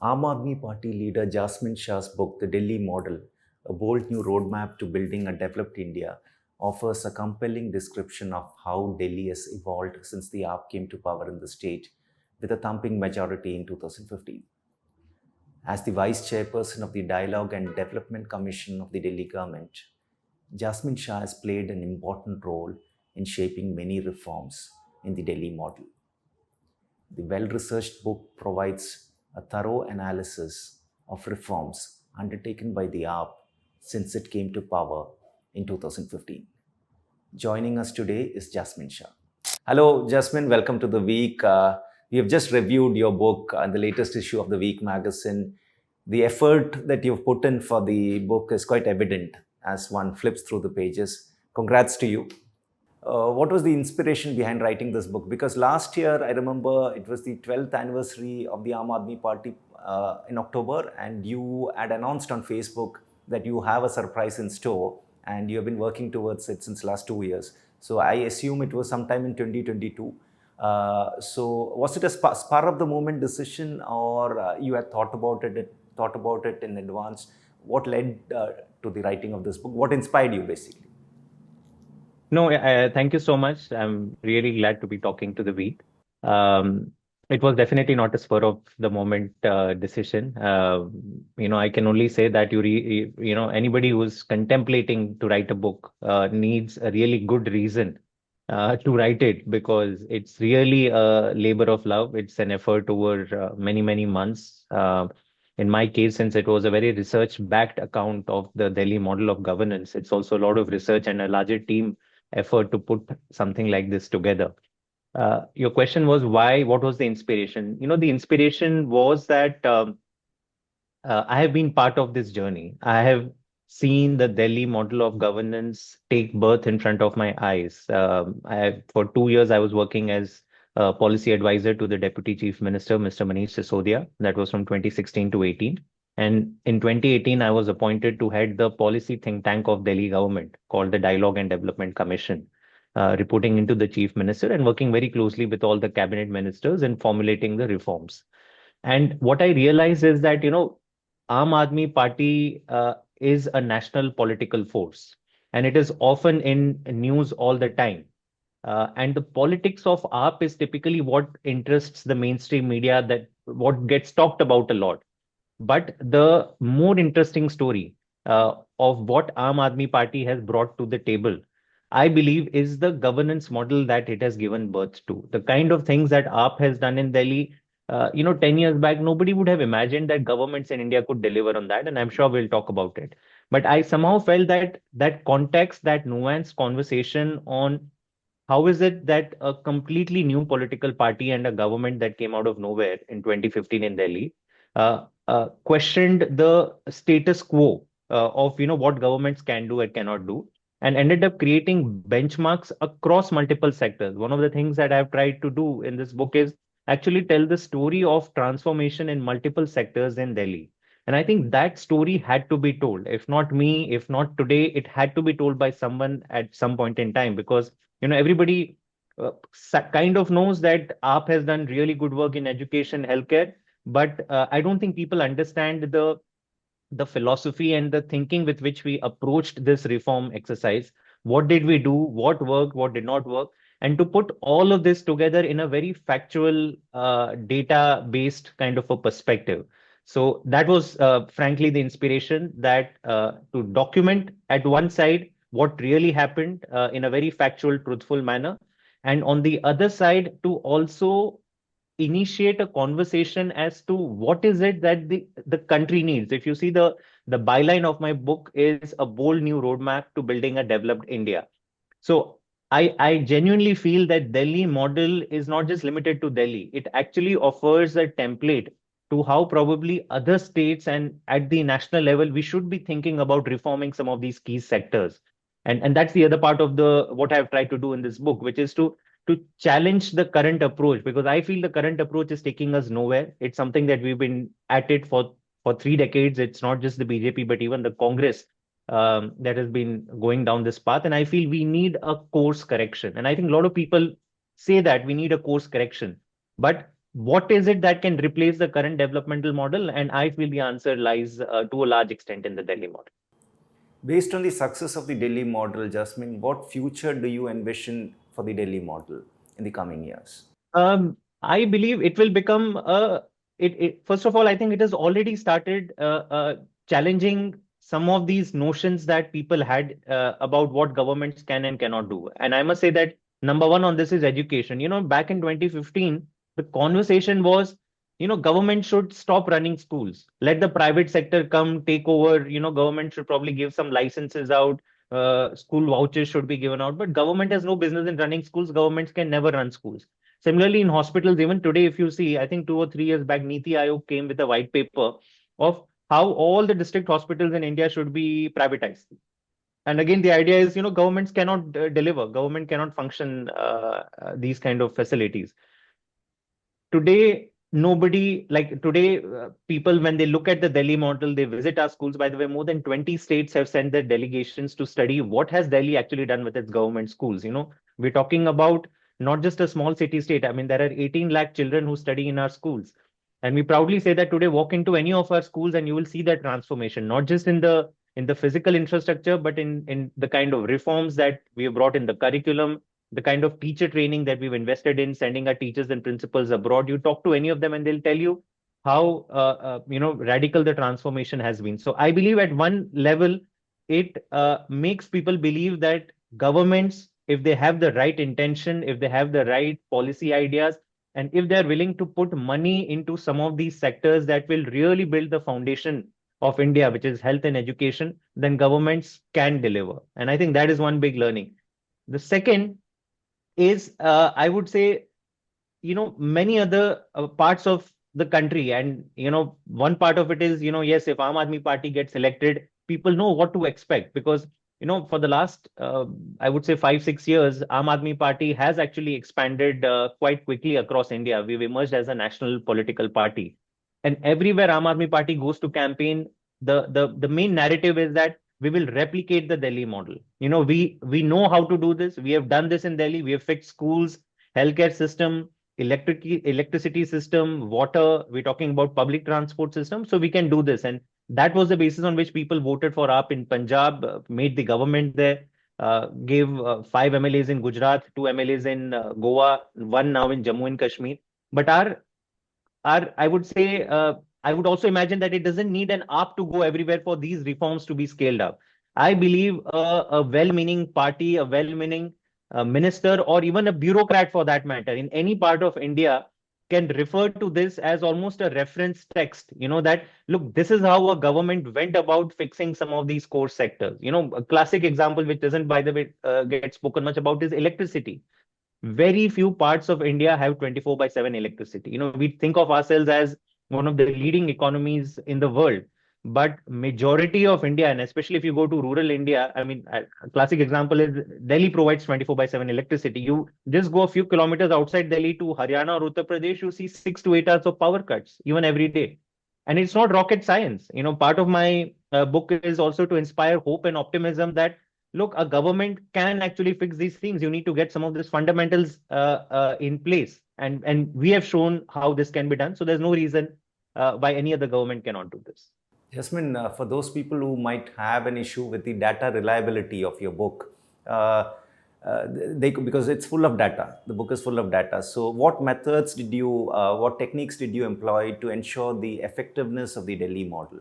Aam Aadmi Party leader Jasmine Shah's book, The Delhi Model, a bold new roadmap to building a developed India, offers a compelling description of how Delhi has evolved since the AAP came to power in the state with a thumping majority in 2015. As the vice chairperson of the Dialogue and Development Commission of the Delhi government, Jasmine Shah has played an important role in shaping many reforms in the Delhi model. The well researched book provides a thorough analysis of reforms undertaken by the AAP since it came to power in 2015. Joining us today is Jasmine Shah. Hello, Jasmine. Welcome to the week. We have just reviewed your book in the latest issue of the Week magazine. The effort that you've put in for the book is quite evident as one flips through the pages. Congrats to you. What was the inspiration behind writing this book? Because last year, I remember it was the 12th anniversary of the Aam Aadmi Party in October, and you had announced on Facebook that you have a surprise in store, and you have been working towards it since last 2 years. So I assume it was sometime in 2022. So was it a spur of the moment decision, or you had thought about it in advance? What led to the writing of this book? What inspired you, basically? No, thank you so much. I'm really glad to be talking to the week. Um, it was definitely not a spur of the moment decision. I can only say that anybody who's contemplating to write a book needs a really good reason to write it because it's really a labor of love. It's an effort over many, many months. In my case, since it was a very research-backed account of the Delhi model of governance, it's also a lot of research and a larger team effort to put something like this together. Your question was why? What was the inspiration? The inspiration was that I have been part of this journey. I have seen the Delhi model of governance take birth in front of my eyes. For 2 years, I was working as a policy advisor to the Deputy Chief Minister, Mr. Manish Sisodia. That was from 2016 to 18. And in 2018, I was appointed to head the policy think tank of Delhi government called the Dialogue and Development Commission, reporting into the Chief Minister and working very closely with all the cabinet ministers in formulating the reforms. And what I realized is that, Aam Aadmi Party is a national political force, and it is often in news all the time. And the politics of AAP is typically what interests the mainstream media, that what gets talked about a lot. But the more interesting story of what Aam Aadmi Party has brought to the table, I believe, is the governance model that it has given birth to. The kind of things that AAP has done in Delhi, 10 years back, nobody would have imagined that governments in India could deliver on that. And I'm sure we'll talk about it. But I somehow felt that that context, that nuanced conversation on how is it that a completely new political party and a government that came out of nowhere in 2015 in Delhi questioned the status quo of what governments can do and cannot do, and ended up creating benchmarks across multiple sectors. One of the things that I've tried to do in this book is actually tell the story of transformation in multiple sectors in Delhi. And I think that story had to be told. If not me, if not today, it had to be told by someone at some point in time because everybody kind of knows that AAP has done really good work in education, healthcare, but I don't think people understand the philosophy and the thinking with which we approached this reform exercise. What did we do? What worked? What did not work? And to put all of this together in a very factual, data-based kind of a perspective. So that was, frankly, the inspiration that to document at one side what really happened in a very factual, truthful manner, and on the other side to also initiate a conversation as to what is it that the country needs. If you see the byline of my book is a bold new roadmap to building a developed India. So I genuinely feel that Delhi model is not just limited to Delhi. It actually offers a template to how probably other states and at the national level we should be thinking about reforming some of these key sectors. And that's the other part of the what I've tried to do in this book, which is to challenge the current approach, because I feel the current approach is taking us nowhere. It's something that we've been at it for 3 decades. It's not just the BJP, but even the Congress that has been going down this path. And I feel we need a course correction. And I think a lot of people say that we need a course correction. But what is it that can replace the current developmental model? And I feel the answer lies to a large extent in the Delhi model. Based on the success of the Delhi model, Jasmine, what future do you envision for the Delhi model in the coming years? I believe it will become first of all, I think it has already started challenging some of these notions that people had about what governments can and cannot do. And I must say that number one on this is education. Back in 2015, the conversation was, government should stop running schools. Let the private sector come take over. Government should probably give some licenses out. School vouchers should be given out. But government has no business in running schools. Governments can never run schools. Similarly, in hospitals, even today, if you see, I think 2 or 3 years back, Niti Aayog came with a white paper of how all the district hospitals in India should be privatized. And again, the idea is, governments cannot deliver, government cannot function these kind of facilities. Today, nobody, like today, people, when they look at the Delhi model, they visit our schools. By the way, more than 20 states have sent their delegations to study what has Delhi actually done with its government schools. We're talking about not just a small city state. I mean, there are 18 lakh children who study in our schools. And we proudly say that today, walk into any of our schools and you will see that transformation, not just in the physical infrastructure, but in the kind of reforms that we have brought in the curriculum, the kind of teacher training that we've invested in sending our teachers and principals abroad. You talk to any of them and they'll tell you how radical the transformation has been. So I believe at one level it makes people believe that governments, if they have the right intention, if they have the right policy ideas, and if they're willing to put money into some of these sectors that will really build the foundation of India, which is health and education, then governments can deliver. And I think that is one big learning. The second is, I would say, many other parts of the country. And, one part of it is, yes, if Aam Aadmi Party gets elected, people know what to expect because, for the last, I would say 5, 6 years, Aam Aadmi Party has actually expanded quite quickly across India. We've emerged as a national political party. And everywhere Aam Aadmi Party goes to campaign, the main narrative is that we will replicate the Delhi model. We know how to do this. We have done this in Delhi. We have fixed schools, healthcare system, electricity system, water. We're talking about public transport system. So we can do this. And that was the basis on which people voted for AAP in Punjab, made the government there, gave 5 MLAs in Gujarat, 2 MLAs in Goa, one now in Jammu and Kashmir. But I would say, I would also imagine that it doesn't need an AAP to go everywhere for these reforms to be scaled up. I believe a well-meaning party, a well-meaning minister, or even a bureaucrat for that matter, in any part of India can refer to this as almost a reference text, that, look, this is how a government went about fixing some of these core sectors. A classic example, which doesn't, by the way, get spoken much about is electricity. Very few parts of India have 24/7 electricity. We think of ourselves as one of the leading economies in the world, but majority of India, and especially if you go to rural India, I mean, a classic example is Delhi provides 24/7 electricity. You just go a few kilometers outside Delhi to Haryana or Uttar Pradesh, you see 6 to 8 hours of power cuts, even every day. And it's not rocket science. Part of my book is also to inspire hope and optimism that, look, a government can actually fix these things. You need to get some of these fundamentals in place. And we have shown how this can be done. So there's no reason why any other government cannot do this. Jasmine, for those people who might have an issue with the data reliability of your book, because it's full of data, the book is full of data. So what methods did you, what techniques did you employ to ensure the effectiveness of the Delhi model?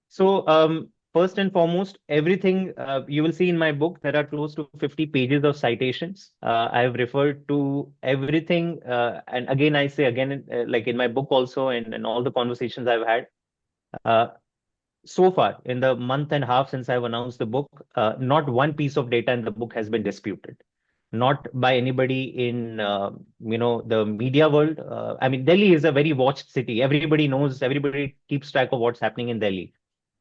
So first and foremost, everything you will see in my book, there are close to 50 pages of citations. I have referred to everything. And again, I say again, like in my book also, and all the conversations I've had, so far in the month and a half since I've announced the book, not one piece of data in the book has been disputed, not by anybody in the media world. I mean, Delhi is a very watched city. Everybody knows, everybody keeps track of what's happening in Delhi.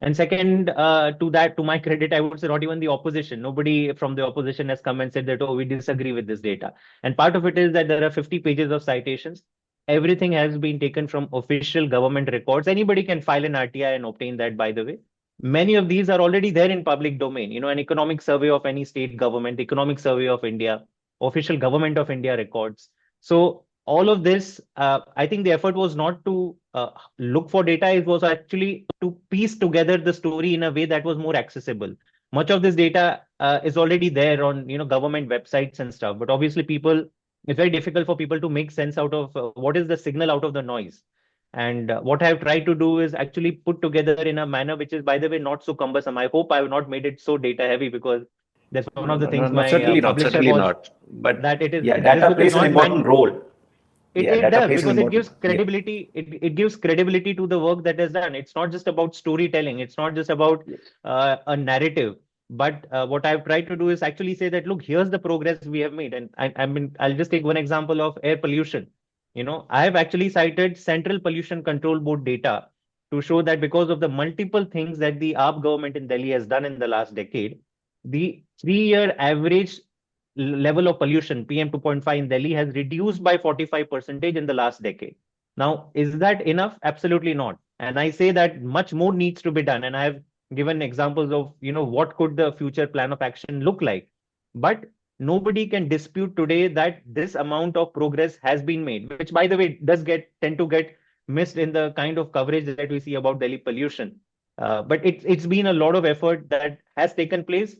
And second, to my credit, I would say not even the opposition. Nobody from the opposition has come and said that, oh, we disagree with this data. And part of it is that there are 50 pages of citations. Everything has been taken from official government records. Anybody can file an RTI and obtain that, by the way. Many of these are already there in public domain. An economic survey of any state government, economic survey of India, official government of India records. So all of this, I think the effort was not to look for data, it was actually to piece together the story in a way that was more accessible. Much of this data is already there on government websites and stuff, but obviously it's very difficult for people to make sense out of what is the signal out of the noise. And what I have tried to do is actually put together in a manner which is, by the way, not so cumbersome. I hope I have not made it so data heavy, because that's one No, of the no, no, things no, my certainly not, publisher certainly was, not. But that it is yeah, this data book is plays an not meant. important role. Yeah, It data does, plays an because it important. gives Yeah. credibility. It gives credibility to the work that is done. It's not just about storytelling. It's not just about a narrative. But what I've tried to do is actually say that, look, here's the progress we have made. And I mean, I'll just take one example of air pollution. I have actually cited Central Pollution Control Board data to show that because of the multiple things that the AAP government in Delhi has done in the last decade, the 3-year average level of pollution, PM 2.5 in Delhi, has reduced by 45% in the last decade. Now, is that enough? Absolutely not. And I say that much more needs to be done. And I have given examples of, what could the future plan of action look like. But nobody can dispute today that this amount of progress has been made, which, by the way, does tend to get missed in the kind of coverage that we see about Delhi pollution. But it's been a lot of effort that has taken place.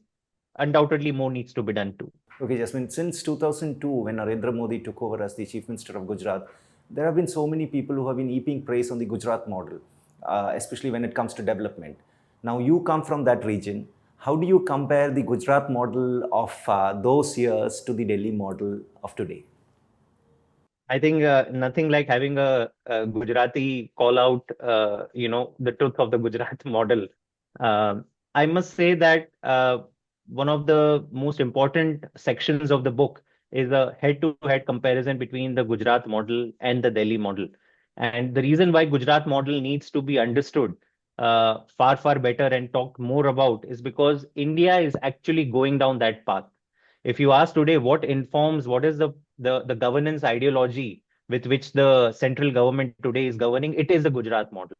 Undoubtedly, more needs to be done too. Okay, Jasmine, since 2002, when Narendra Modi took over as the Chief Minister of Gujarat, there have been so many people who have been heaping praise on the Gujarat model, especially when it comes to development. Now, you come from that region. How do you compare the Gujarat model of those years to the Delhi model of today? I think nothing like having a Gujarati call out, the truth of the Gujarat model. I must say that one of the most important sections of the book is a head-to-head comparison between the Gujarat model and the Delhi model. And the reason why Gujarat model needs to be understood far, far better and talked more about is because India is actually going down that path. If you ask today what is the governance ideology with which the central government today is governing, it is the Gujarat model.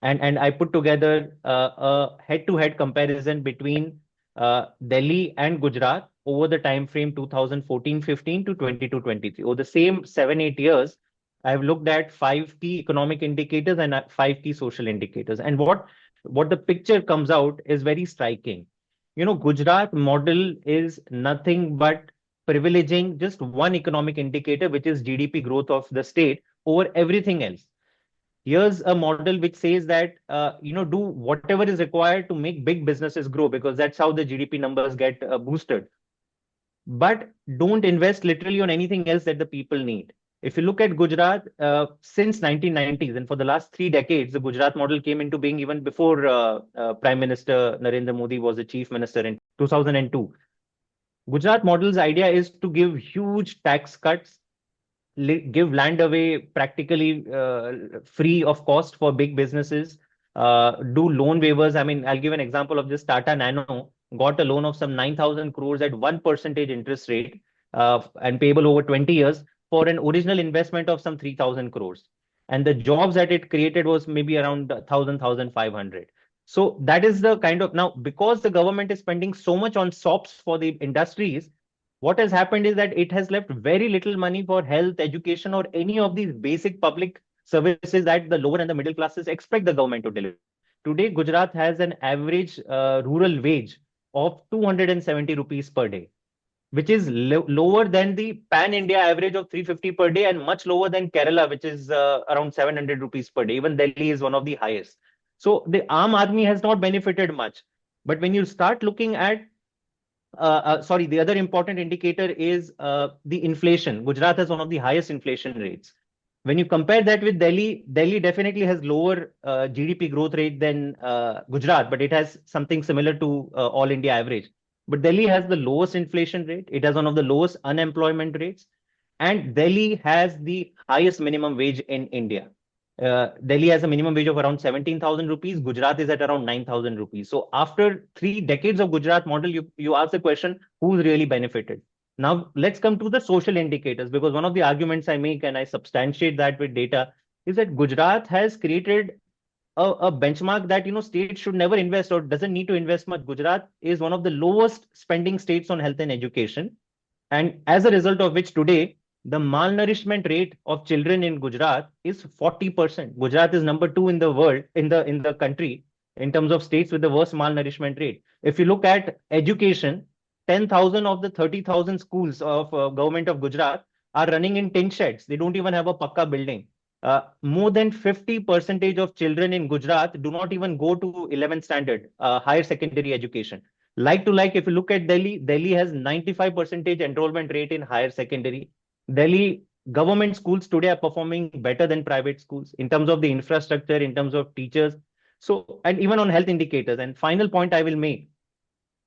And I put together a head-to-head comparison between Delhi and Gujarat over the time frame 2014-15 to 22-23. Over the same 7-8 years, I've looked at 5 key economic indicators and 5 key social indicators. And what the picture comes out is very striking. Gujarat model is nothing but privileging just one economic indicator, which is GDP growth of the state over everything else. Here's a model which says that do whatever is required to make big businesses grow, because that's how the GDP numbers get boosted. But don't invest literally on anything else that the people need. If you look at Gujarat, since 1990s and for the last 3 decades, the Gujarat model came into being even before Prime Minister Narendra Modi was the chief minister in 2002. Gujarat model's idea is to give huge tax cuts, give land away practically free of cost for big businesses, do loan waivers. I mean, I'll give an example of this. Tata Nano got a loan of some 9,000 crores at 1% interest rate and payable over 20 years for an original investment of some 3,000 crores. And the jobs that it created was maybe around 1,500. So that is the kind of, now, because the government is spending so much on SOPs for the industries, what has happened is that it has left very little money for health, education, or any of these basic public services that the lower and the middle classes expect the government to deliver. Today, Gujarat has an average rural wage of 270 rupees per day, which is lower than the pan-India average of 350 per day and much lower than Kerala, which is around 700 rupees per day. Even Delhi is one of the highest. So the Aam Aadmi has not benefited much. But when you start looking at sorry, the other important indicator is the inflation. Gujarat has one of the highest inflation rates. When you compare that with Delhi, Delhi definitely has lower GDP growth rate than Gujarat, but it has something similar to all India average. But Delhi has the lowest inflation rate. It has one of the lowest unemployment rates. And Delhi has the highest minimum wage in India. Delhi has a minimum wage of around 17,000 rupees. Gujarat is at around 9,000 rupees. So after 3 decades of Gujarat model, you ask the question, who's really benefited? Now let's come to the social indicators, because one of the arguments I make, and I substantiate that with data, is that Gujarat has created a benchmark that states should never invest or doesn't need to invest much. Gujarat is one of the lowest spending states on health and education. And as a result of which today, the malnourishment rate of children in Gujarat is 40%. Gujarat is number two in the world, in the country, in terms of states with the worst malnourishment rate. If you look at education, 10,000 of the 30,000 schools of government of Gujarat are running in tin sheds. They don't even have a pakka building. More than 50% of children in Gujarat do not even go to 11th standard, higher secondary education. Like to like, if you look at Delhi, Delhi has 95% enrollment rate in higher secondary. Delhi government schools today are performing better than private schools in terms of the infrastructure, in terms of teachers. So, and even on health indicators. And final point I will make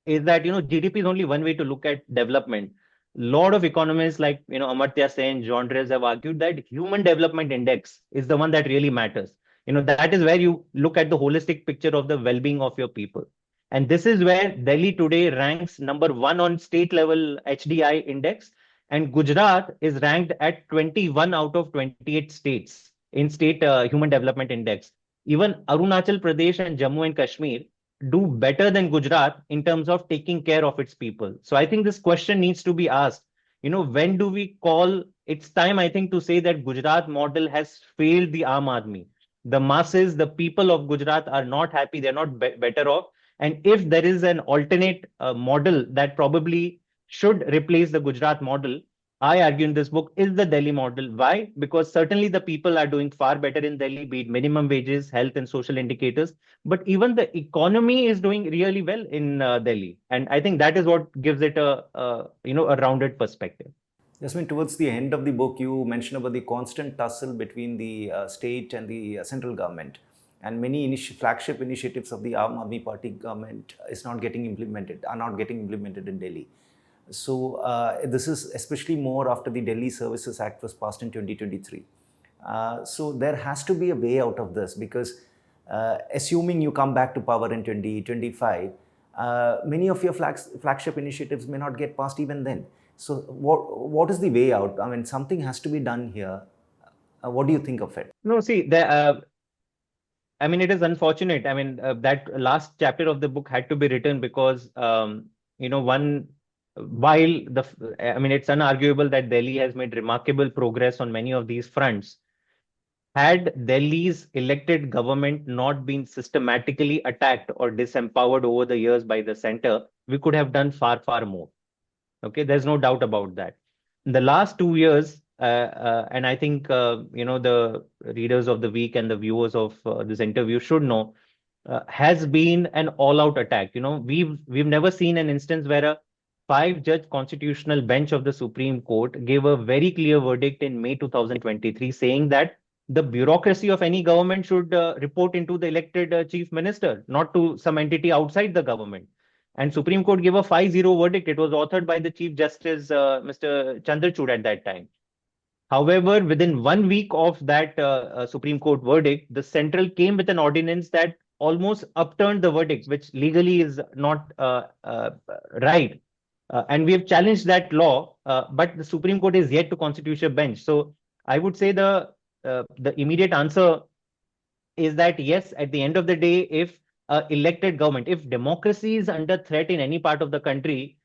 is that, GDP is only one way to look at development. Lot of economists like, Amartya Sen, John Dress have argued that human development index is the one that really matters. That is where you look at the holistic picture of the well-being of your people. And this is where Delhi today ranks number one on state level HDI index. And Gujarat is ranked at 21 out of 28 states in state human development index. Even Arunachal Pradesh and Jammu and Kashmir do better than Gujarat in terms of taking care of its people. So I think this question needs to be asked. When do we call it's time, I think, to say that Gujarat model has failed the Aam Aadmi. The masses, the people of Gujarat are not happy. They're not better off. And if there is an alternate model that probably should replace the Gujarat model, I argue in this book, is the Delhi model. Why? Because certainly the people are doing far better in Delhi, be it minimum wages, health and social indicators. But even the economy is doing really well in Delhi. And I think that is what gives it a rounded perspective. Jasmine, towards the end of the book, you mentioned about the constant tussle between the state and the central government, and many flagship initiatives of the Aam Aadmi Party government are not getting implemented in Delhi. So this is especially more after the Delhi Services Act was passed in 2023. So there has to be a way out of this, because assuming you come back to power in 2025, many of your flagship initiatives may not get passed even then. So what is the way out? I mean, something has to be done here. What do you think of it? No, see, I mean, it is unfortunate. I mean, that last chapter of the book had to be written because, it's unarguable that Delhi has made remarkable progress on many of these fronts. Had Delhi's elected government not been systematically attacked or disempowered over the years by the center, we could have done far, far more. Okay, there's no doubt about that. In the last 2 years, and I think the readers of the week and the viewers of this interview should know, has been an all-out attack. We've never seen an instance where a 5-judge constitutional bench of the Supreme Court gave a very clear verdict in May 2023, saying that the bureaucracy of any government should report into the elected chief minister, not to some entity outside the government. And Supreme Court gave a 5-0 verdict. It was authored by the Chief Justice, Mr. Chandrachud at that time. However, within 1 week of that Supreme Court verdict, the central came with an ordinance that almost upturned the verdict, which legally is not right. And we have challenged that law, but the Supreme Court is yet to constitute a bench. So I would say the immediate answer is that yes, at the end of the day, if elected government, if democracy is under threat in any part of the country,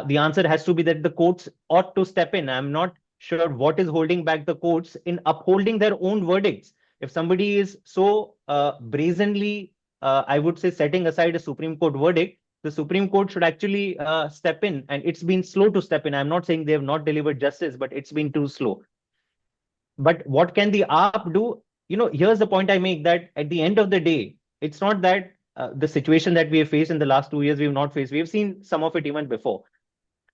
the answer has to be that the courts ought to step in. I'm not sure what is holding back the courts in upholding their own verdicts. If somebody is so brazenly, I would say, setting aside a Supreme Court verdict, the Supreme Court should actually step in, and it's been slow to step in. I'm not saying they have not delivered justice, but it's been too slow. But what can the AAP do? Here's the point I make, that at the end of the day, it's not that the situation that we have faced in the last 2 years, we've not faced. We've seen some of it even before.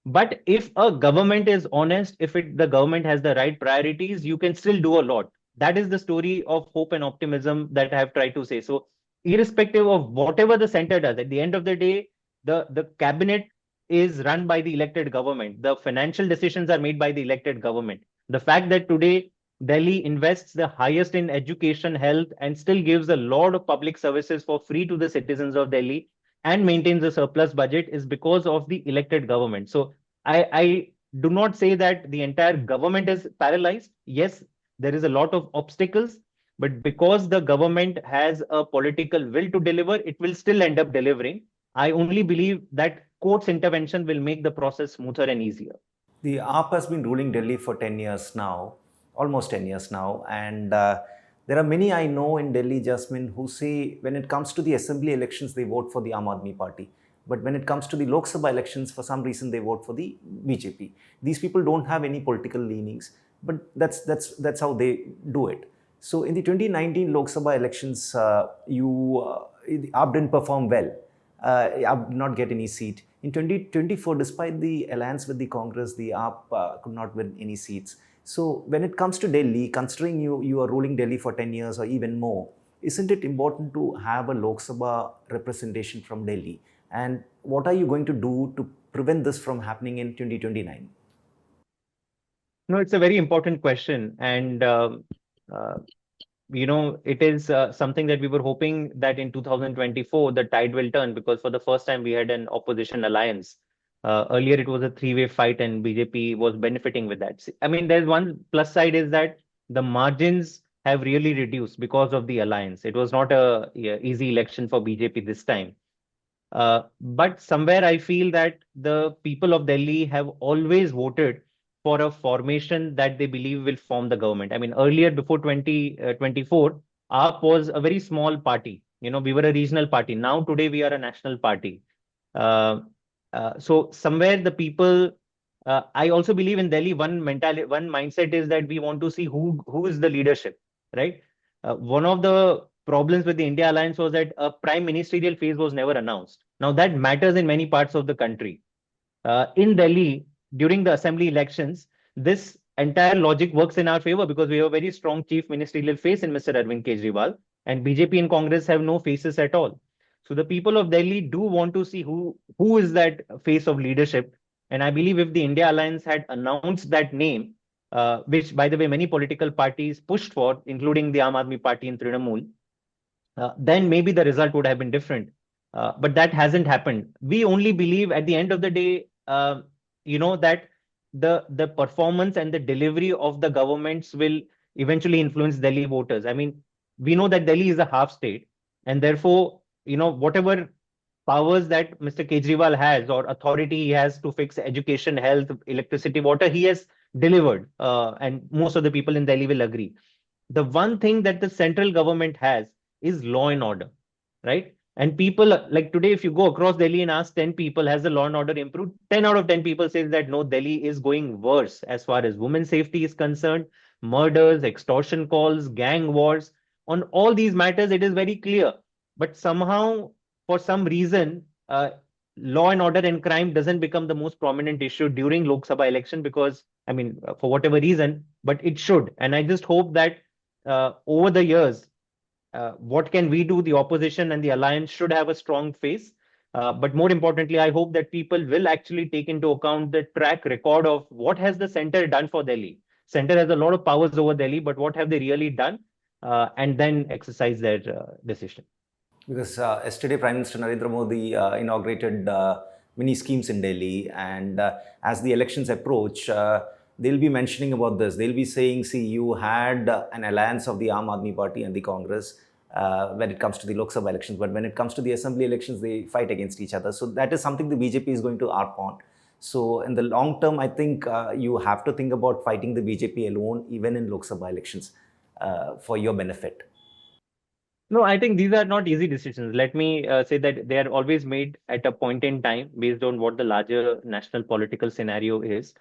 But if a government is honest, if the government has the right priorities, you can still do a lot. That is the story of hope and optimism that I have tried to say. So irrespective of whatever the center does, at the end of the day, the cabinet is run by the elected government. The financial decisions are made by the elected government. The fact that today Delhi invests the highest in education, health, and still gives a lot of public services for free to the citizens of Delhi and maintains a surplus budget is because of the elected government. So I do not say that the entire government is paralyzed. Yes, there is a lot of obstacles, but because the government has a political will to deliver, it will still end up delivering. I only believe that court's intervention will make the process smoother and easier. The AAP has been ruling Delhi for 10 years now, almost 10 years now. And there are many I know in Delhi, Jasmine, who say when it comes to the assembly elections, they vote for the Aam Aadmi Party. But when it comes to the Lok Sabha elections, for some reason, they vote for the BJP. These people don't have any political leanings, but that's how they do it. So in the 2019 Lok Sabha elections, AAP didn't perform well. AAP did not get any seat. In 2024, despite the alliance with the Congress, the AAP could not win any seats. So when it comes to Delhi, considering you are ruling Delhi for 10 years or even more, isn't it important to have a Lok Sabha representation from Delhi? And what are you going to do to prevent this from happening in 2029? No, it's a very important question. And, uh, it is something that we were hoping that in 2024, the tide will turn because for the first time we had an opposition alliance. Earlier, it was a three-way fight and BJP was benefiting with that. I mean, there's one plus side is that the margins have really reduced because of the alliance. It was not a easy election for BJP this time. But somewhere I feel that the people of Delhi have always voted for a formation that they believe will form the government. I mean, earlier before 2024, AAP was a very small party. We were a regional party. Now, today, we are a national party. Uh, so somewhere the people, I also believe in Delhi, one mentality, one mindset is that we want to see who is the leadership, right? One of the problems with the India alliance was that a prime ministerial phase was never announced. Now that matters in many parts of the country. In Delhi, during the assembly elections, this entire logic works in our favor because we have a very strong chief ministerial face in Mr. Arvind Kejriwal, and BJP and Congress have no faces at all. So the people of Delhi do want to see who is that face of leadership. And I believe if the India Alliance had announced that name, which by the way many political parties pushed for, including the Aam Aadmi Party in Trinamool, then maybe the result would have been different. But that hasn't happened. We only believe at the end of the day, that the performance and the delivery of the governments will eventually influence Delhi voters. I mean, we know that Delhi is a half state, and therefore, whatever powers that Mr. Kejriwal has or authority he has to fix education, health, electricity, water, he has delivered, and most of the people in Delhi will agree. The one thing that the central government has is law and order, right? And people like today, if you go across Delhi and ask 10 people, has the law and order improved? 10 out of 10 people says that no, Delhi is going worse as far as women's safety is concerned, murders, extortion calls, gang wars. On all these matters, it is very clear. But somehow, for some reason, law and order and crime doesn't become the most prominent issue during Lok Sabha election because, I mean, for whatever reason, but it should. And I just hope that over the years, what can we do? The opposition and the alliance should have a strong face. But more importantly, I hope that people will actually take into account the track record of what has the center done for Delhi. Center has a lot of powers over Delhi, but what have they really done? And then exercise their decision. Because yesterday Prime Minister Narendra Modi inaugurated many schemes in Delhi, and as the elections approach, they'll be mentioning about this. They'll be saying, see, you had an alliance of the Aam Aadmi Party and the Congress when it comes to the Lok Sabha elections, but when it comes to the assembly elections, they fight against each other. So that is something the BJP is going to harp on. So in the long term, I think you have to think about fighting the BJP alone, even in Lok Sabha elections, for your benefit. No, I think these are not easy decisions. Let me say that they are always made at a point in time based on what the larger national political scenario is.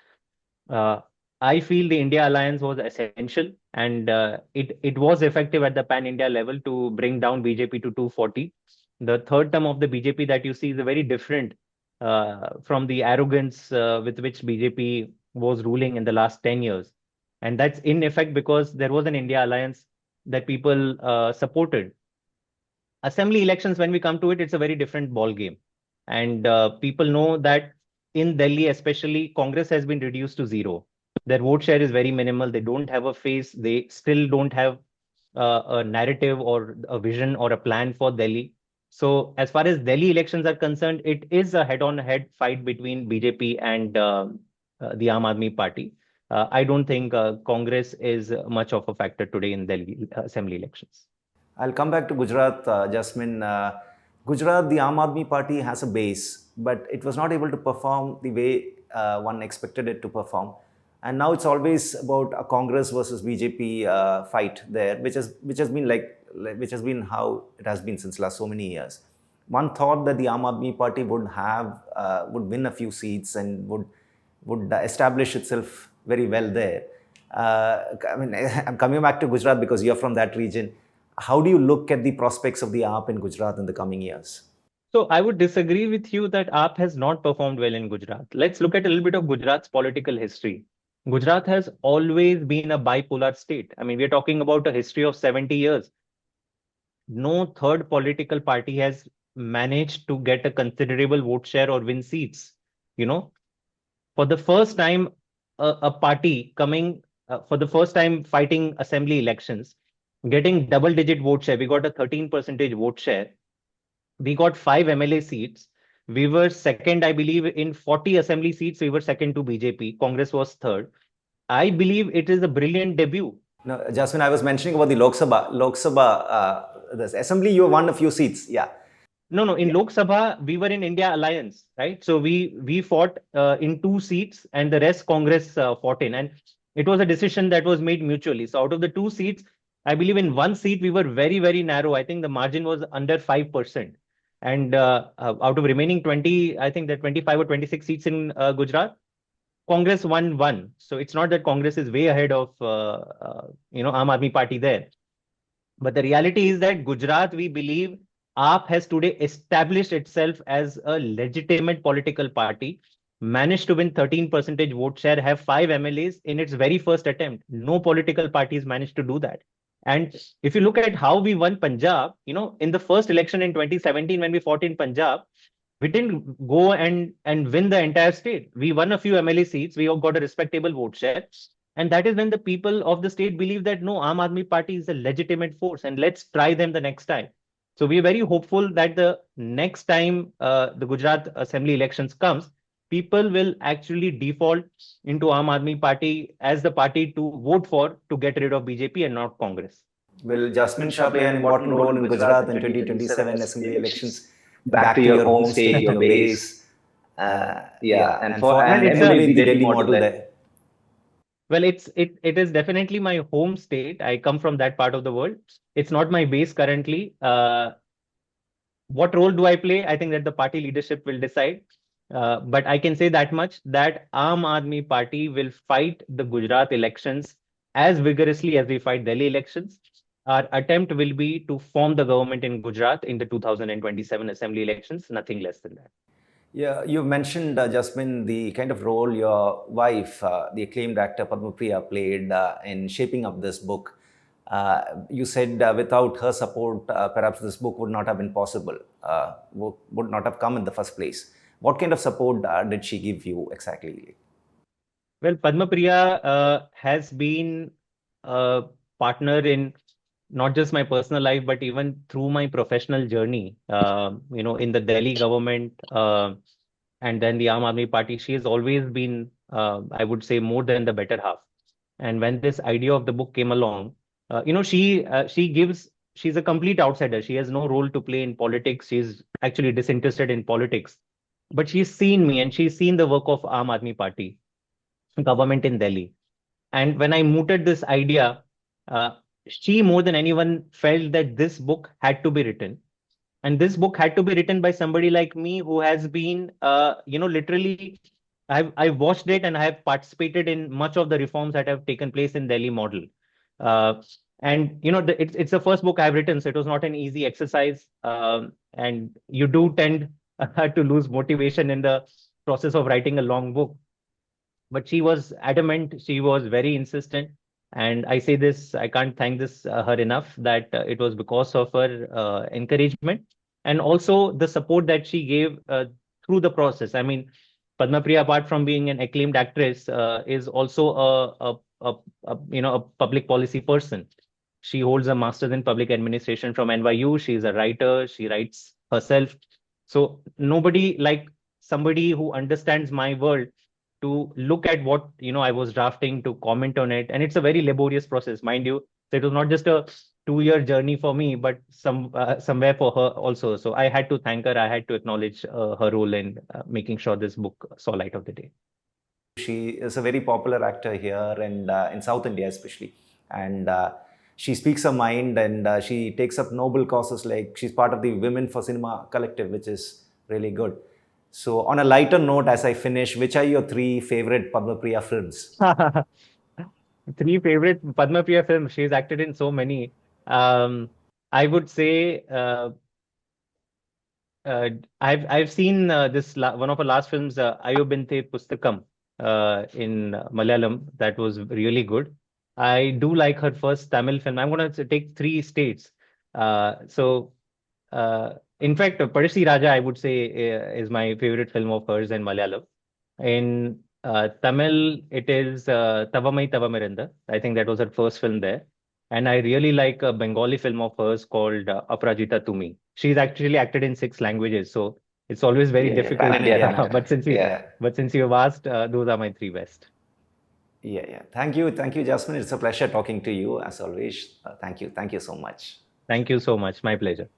Uh, I feel the India alliance was essential and it was effective at the pan-India level to bring down BJP to 240. The third term of the BJP that you see is very different from the arrogance with which BJP was ruling in the last 10 years. And that's in effect because there was an India alliance that people supported. Assembly elections, when we come to it, it's a very different ball game. And people know that in Delhi, especially, Congress has been reduced to zero. Their vote share is very minimal. They don't have a face. They still don't have a narrative or a vision or a plan for Delhi. So as far as Delhi elections are concerned, it is a head-on-head fight between BJP and the Aam Aadmi Party. I don't think Congress is much of a factor today in Delhi assembly elections. I'll come back to Gujarat, Jasmine. Gujarat, the Aam Aadmi Party has a base, but it was not able to perform the way one expected it to perform. And now it's always about a Congress versus BJP fight there, which has been which has been how it has been since last so many years. One thought that the Aam Aadmi Party would win a few seats and would establish itself very well there. I mean, I'm coming back to Gujarat because you're from that region. How do you look at the prospects of the AAP in Gujarat in the coming years? So I would disagree with you that AAP has not performed well in Gujarat. Let's look at a little bit of Gujarat's political history. Gujarat has always been a bipolar state. I mean, we're talking about a history of 70 years. No third political party has managed to get a considerable vote share or win seats. You know, for the first time, a party coming for the first time fighting assembly elections, getting double-digit vote share. We got a 13% vote share. We got 5 MLA seats. We were second, I believe, in 40 assembly seats. We were second to BJP. Congress was third. I believe it is a brilliant debut. No, Jasmine, I was mentioning about the Lok Sabha, the assembly. You won a few seats, yeah. No. In Lok Sabha, we were in India Alliance, right? So we fought in 2 seats, and the rest Congress fought in, and it was a decision that was made mutually. So out of the 2 seats, I believe in 1 seat we were very, very narrow. I think the margin was under 5%, and out of remaining 20, I think that 25 or 26 seats in Gujarat, Congress won 1. So it's not that Congress is way ahead of Aam Aadmi Party there. But the reality is that Gujarat, we believe, AAP has today established itself as a legitimate political party, managed to win 13% vote share, have 5 MLAs in its very first attempt. No political parties managed to do that. And if you look at how we won Punjab, in the first election in 2017, when we fought in Punjab, we didn't go and win the entire state. We won a few MLA seats. We got a respectable vote share. And that is when the people of the state believe that, no, Aam Aadmi Party is a legitimate force and let's try them the next time. So we are very hopeful that the next time the Gujarat Assembly elections comes, people will actually default into Aam Aadmi Party as the party to vote for to get rid of BJP and not Congress. Will Jasmine Shah play an important role in Gujarat in 2027 Assembly elections? Back to your home state, your base. And emulate the Delhi model there. Well, it is definitely my home state. I come from that part of the world. It's not my base currently. What role do I play? I think that the party leadership will decide. But I can say that much, that Aam Aadmi Party will fight the Gujarat elections as vigorously as we fight Delhi elections. Our attempt will be to form the government in Gujarat in the 2027 Assembly elections, nothing less than that. Yeah, you mentioned, Jasmine, the kind of role your wife, the acclaimed actor Padmapriya, played in shaping up this book. You said without her support, perhaps this book would not have been possible, would not have come in the first place. What kind of support did she give you exactly? Well, Padmapriya has been a partner in not just my personal life, but even through my professional journey, in the Delhi government and then the Aam Aadmi Party. She has always been, I would say, more than the better half. And when this idea of the book came along, she's a complete outsider. She has no role to play in politics. She's actually disinterested in politics. But she's seen me and she's seen the work of Aam Aadmi Party government in Delhi. And when I mooted this idea, she more than anyone felt that this book had to be written. And this book had to be written by somebody like me who has been, literally, I've watched it and I have participated in much of the reforms that have taken place in Delhi model. It's the first book I've written, so it was not an easy exercise. And you do tend to lose motivation in the process of writing a long book. But she was adamant, she was very insistent. And I say this, I can't thank her enough, that it was because of her encouragement and also the support that she gave through the process. I mean, Padmapriya, apart from being an acclaimed actress, is also a public policy person. She holds a master's in public administration from NYU. She's a writer. She writes herself. So nobody like somebody who understands my world to look at what I was drafting, to comment on it. And it's a very laborious process, mind you. So it was not just a 2-year journey for me, but somewhere for her also. So I had to thank her. I had to acknowledge her role in making sure this book saw light of the day. She is a very popular actor here and in South India especially. And she speaks her mind, and she takes up noble causes, like she's part of the Women for Cinema collective, which is really good. So on a lighter note, as I finish, which are your three favorite Padmapriya films? Three favorite Padmapriya films. She's acted in so many. Um, I would say I've seen this one of her last films, Ayobinte Pustakam, in Malayalam. That was really good. I do like her first Tamil film. I'm going to take three states. So, in fact, Parsi Raja, I would say, is my favorite film of hers in Malayalam. In Tamil, it is Tavamai Tavamiranda. I think that was her first film there. And I really like a Bengali film of hers called Aparajita Tumi. She's actually acted in 6 languages, so it's always very Yeah, yeah, pan difficult. Indian actor. But since you've asked, those are my three best. Yeah. Thank you, Jasmine. It's a pleasure talking to you as always. Thank you so much. Thank you so much. My pleasure.